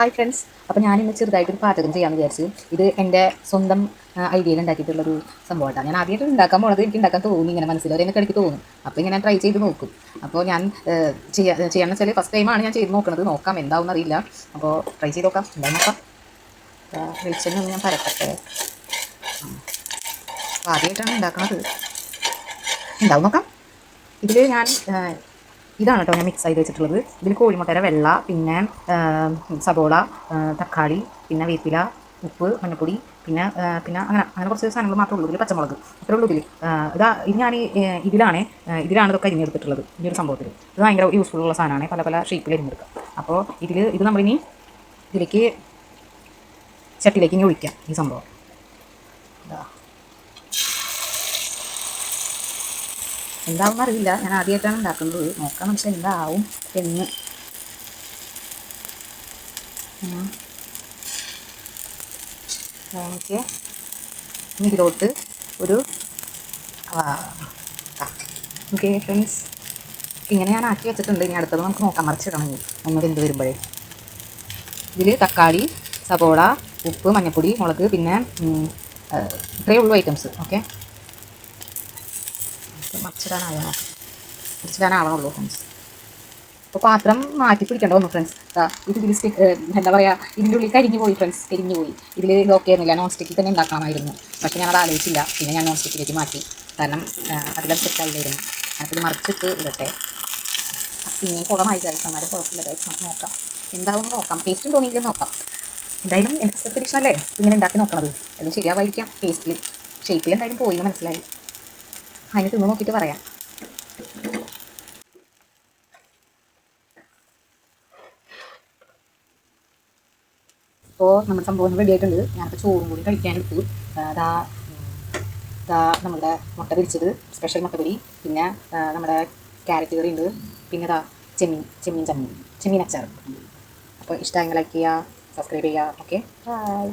Hi friends, അപ്പോൾ ഞാനിന്ന് ചെറുതായിട്ടൊരു പാചകം ചെയ്യാമെന്ന് വിചാരിച്ചു. ഇത് എൻ്റെ സ്വന്തം ഐഡിയയിൽ ഉണ്ടാക്കിയിട്ടുള്ളൊരു സംഭവമായിട്ടാണ്. ഞാൻ ആദ്യമായിട്ട് ഉണ്ടാക്കാൻ പോണത്. എനിക്ക് ഉണ്ടാക്കാൻ തോന്നി, ഇങ്ങനെ മനസ്സിൽ ഒരെണ്ണക്ക് ഇടയ്ക്ക് തോന്നും. അപ്പോൾ ഇങ്ങനെ ട്രൈ ചെയ്ത് നോക്കും. അപ്പോൾ ഞാൻ ചെയ്യാമെന്ന് വെച്ചാൽ ഫസ്റ്റ് ടൈമാണ് ഞാൻ ചെയ്ത് നോക്കുന്നത്. നോക്കാം എന്താവും അറിയില്ല. അപ്പോൾ ട്രൈ ചെയ്ത് നോക്കാം, എന്താ നോക്കാം. വെളിച്ചെണ്ണ ഒന്ന് ഞാൻ പരക്കട്ടെ. അപ്പോൾ ആദ്യമായിട്ടാണ് ഉണ്ടാക്കുന്നത്, ഉണ്ടാവും നോക്കാം. ഇതിൽ ഞാൻ ഇതാണ് കേട്ടോ ഞാൻ മിക്സ് ചെയ്ത് വെച്ചിട്ടുള്ളത്. ഇതിൽ കോഴിമുട്ടയുടെ വെള്ള, പിന്നെ സബോള, തക്കാളി, പിന്നെ വേപ്പില, ഉപ്പ്, മഞ്ഞൾപ്പൊടി, പിന്നെ പിന്നെ അങ്ങനെ അങ്ങനെ കുറച്ച് സാധനങ്ങൾ മാത്രമേ ഉള്ളൂ. ഇതിൽ പച്ചമുളക് അത്രേ ഉള്ളൂ. ഇത് ഞാൻ ഇതിലാണ് ഇതൊക്കെ അരിഞ്ഞെടുത്തിട്ടുള്ളത്. ഈ ഒരു സംഭവത്തിൽ ഇത് ഭയങ്കര യൂസ്ഫുൾ ഉള്ള സാധനമാണ്. പല പല ഷേപ്പിൽ അരിഞ്ഞെടുക്കാം. അപ്പോൾ ഇത് നമ്മളിനി ഇതിലേക്ക് ചട്ടിയിലേക്ക് ഇനി ഒഴിക്കാം ഈ സംഭവം. എന്താവും അറിയില്ല, ഞാൻ ആദ്യമായിട്ടാണ് ഉണ്ടാക്കുന്നത്. നോക്കാൻ മനസ്സിലായി എന്താവും എന്ന്. എനിക്ക് ഇതിലോട്ട് ഒരു ഓക്കെ ഫ്രണ്ട്സ്, ഇങ്ങനെ ഞാൻ ആക്കി വെച്ചിട്ടുണ്ട്. ഇനി അടുത്തത് നമുക്ക് നോക്കാം, മറിച്ചിടണം ഒന്ന് വെന്ത് വരുമ്പോഴേ. ഇതിൽ തക്കാളി, സബോള, ഉപ്പ്, മഞ്ഞൾപ്പൊടി, മുളക്, പിന്നെ ഇത്രയേ ഉള്ളൂ ഐറ്റംസ്. Okay, മറിച്ചിടാനാവണുള്ളൂ friends. അപ്പോൾ പാത്രം മാറ്റി പിടിക്കേണ്ട വന്നു ഫ്രണ്ട്സ്. ഇതിൽ എന്താ പറയുക, ഇതിൻ്റെ ഉള്ളിൽ കരിഞ്ഞു പോയി ഫ്രണ്ട്സ്, കരിഞ്ഞു പോയി. ഇതിൽ ഓക്കെ ആയിരുന്നില്ല, നോൺ സ്റ്റിക്കിൽ തന്നെ ഉണ്ടാക്കാമായിരുന്നു. പക്ഷേ ഞാനത് ആലോചിച്ചില്ല. പിന്നെ ഞാൻ നോൺ സ്റ്റിക്കിലേക്ക് മാറ്റി, കാരണം അതിലും സെറ്റായില്ലായിരുന്നു. ഞാനിത് മറിച്ചിട്ട് ഇടട്ടെ. പിന്നെ കുളമായി കഴിച്ചാൽ കുഴപ്പമില്ല കഴിച്ച് നോക്കാം, എന്താവും നോക്കാം. ടേസ്റ്റും തോന്നിയില്ല നോക്കാം. എന്തായാലും എനിക്ക് എക്സ്പെക്ടേഷൻ അല്ലേ ഇങ്ങനെ ഉണ്ടാക്കി നോക്കണത്. അത് ശരിയാവായിരിക്കാം. ടേസ്റ്റിൽ ഷേപ്പിൽ എന്തായാലും പോയി മനസ്സിലായി. അതിന് തിന്ന് നോക്കിയിട്ട് പറയാം. അപ്പോൾ നമ്മുടെ സംഭവം റെഡി ആയിട്ടുണ്ട്. ഞാനിപ്പോൾ ചോറും കൂടി കഴിക്കാനെടുത്തു. നമ്മുടെ മുട്ട പൊരിച്ചത്, സ്പെഷ്യൽ മുട്ട പൊരി, പിന്നെ നമ്മുടെ ക്യാരറ്റ് കറി ഉണ്ട്, പിന്നെ ചെമ്മീൻ അച്ചാർ. അപ്പോൾ ഇഷ്ടമെങ്കിൽ ലൈക്ക് ചെയ്യുക, സബ്സ്ക്രൈബ് ചെയ്യുക. Okay, by.